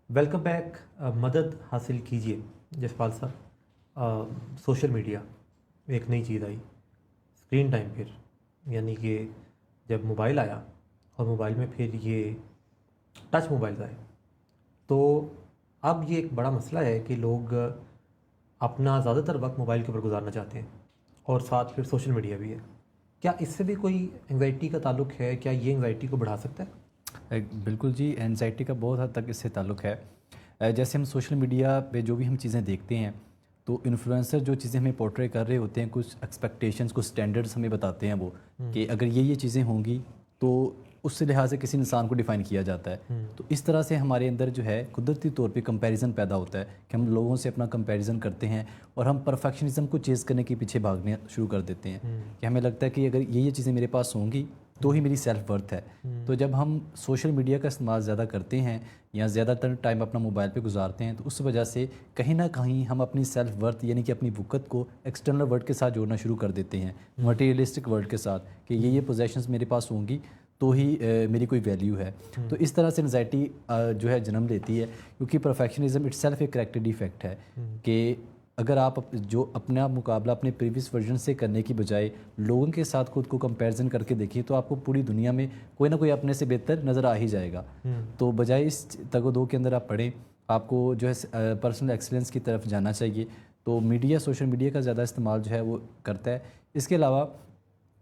Welcome back. مدد حاصل کیجیے. جسپال صاحب، سوشل میڈیا ایک نئی چیز آئی، اسکرین ٹائم پھر، یعنی کہ جب موبائل آیا اور موبائل میں پھر یہ ٹچ موبائلز آئے تو اب یہ ایک بڑا مسئلہ ہے کہ لوگ اپنا زیادہ تر وقت موبائل کے اوپر گزارنا چاہتے ہیں اور ساتھ پھر سوشل میڈیا بھی ہے. کیا اس سے بھی کوئی انگزائٹی کا تعلق ہے؟ کیا یہ انگزائٹی کو بڑھا سکتا ہے؟ بالکل جی، انزائٹی کا بہت حد تک اس سے تعلق ہے. جیسے ہم سوشل میڈیا پہ جو بھی ہم چیزیں دیکھتے ہیں تو انفلوئنسر جو چیزیں ہمیں پورٹرے کر رہے ہوتے ہیں، کچھ ایکسپیکٹیشنز، کچھ سٹینڈرڈز ہمیں بتاتے ہیں وہ کہ اگر یہ چیزیں ہوں گی تو اس سے لحاظ سے کسی انسان کو ڈیفائن کیا جاتا ہے. تو اس طرح سے ہمارے اندر جو ہے قدرتی طور پہ کمپیریزن پیدا ہوتا ہے کہ ہم لوگوں سے اپنا کمپیریزن کرتے ہیں اور ہم پرفیکشنزم کو چیز کرنے کے پیچھے بھاگنے شروع کر دیتے ہیں کہ ہمیں لگتا ہے کہ اگر یہ چیزیں میرے پاس ہوں گی تو ہی میری سیلف ورتھ ہے. تو جب ہم سوشل میڈیا کا استعمال زیادہ کرتے ہیں یا زیادہ تر ٹائم اپنا موبائل پہ گزارتے ہیں تو اس وجہ سے کہیں نہ کہیں ہم اپنی سیلف ورتھ یعنی کہ اپنی وقت کو ایکسٹرنل ورلڈ کے ساتھ جوڑنا شروع کر دیتے ہیں، مٹیریلسٹک ورلڈ کے ساتھ، کہ یہ پوزیشنز میرے پاس ہوں گی تو ہی میری کوئی ویلیو ہے. تو اس طرح سے انزائٹی جو ہے جنم لیتی ہے، کیونکہ پرفیکشنزم اٹ سیلف ایک کریکٹر ڈیفیکٹ ہے کہ اگر آپ جو اپنا مقابلہ اپنے پریویس ورژن سے کرنے کی بجائے لوگوں کے ساتھ خود کو کمپیریزن کر کے دیکھیں تو آپ کو پوری دنیا میں کوئی نہ کوئی اپنے سے بہتر نظر آ ہی جائے گا. تو بجائے اس تگ و دو کے اندر آپ پڑھیں، آپ کو جو ہے پرسنل ایکسلنس کی طرف جانا چاہیے. تو میڈیا، سوشل میڈیا کا زیادہ استعمال جو ہے وہ کرتا ہے. اس کے علاوہ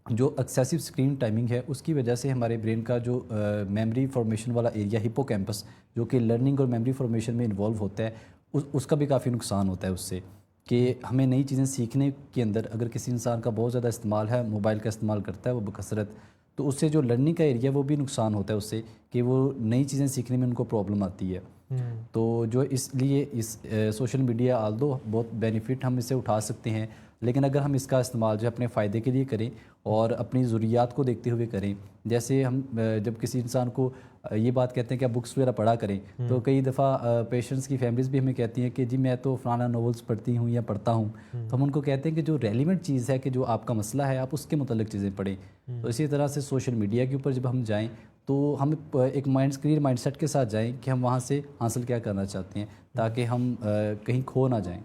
جو ایکسیسو اسکرین ٹائمنگ ہے اس کی وجہ سے ہمارے برین کا جو میموری فارمیشن والا ایریا ہپو کیمپس جو کہ لرننگ اور میموری فارمیشن میں انوالو ہوتا ہے، اس کا بھی کافی نقصان ہوتا ہے اس سے، کہ ہمیں نئی چیزیں سیکھنے کے اندر اگر کسی انسان کا بہت زیادہ استعمال ہے، موبائل کا استعمال کرتا ہے وہ بکثرت، تو اس سے جو لرننگ کا ایریا وہ بھی نقصان ہوتا ہے اس سے، کہ وہ نئی چیزیں سیکھنے میں ان کو پرابلم آتی ہے. تو جو اس لیے اس سوشل میڈیا آلدو بہت بینیفٹ ہم اسے اٹھا سکتے ہیں، لیکن اگر ہم اس کا استعمال جو ہے اپنے فائدے کے لیے کریں اور اپنی ضروریات کو دیکھتے ہوئے کریں، جیسے ہم جب کسی انسان کو یہ بات کہتے ہیں کہ آپ بکس وغیرہ پڑھا کریں تو کئی دفعہ پیشنٹس کی فیملیز بھی ہمیں کہتی ہیں کہ جی میں تو فلانا ناولس پڑھتی ہوں یا پڑھتا ہوں. تو ہم ان کو کہتے ہیں کہ جو ریلیونٹ چیز ہے، کہ جو آپ کا مسئلہ ہے آپ اس کے متعلق چیزیں پڑھیں. تو اسی طرح سے سوشل میڈیا کے اوپر جب ہم جائیں تو ہم ایک کلیئر مائنڈ سیٹ کے ساتھ جائیں کہ ہم وہاں سے حاصل کیا کرنا چاہتے ہیں، تاکہ ہم کہیں کھو نہ جائیں.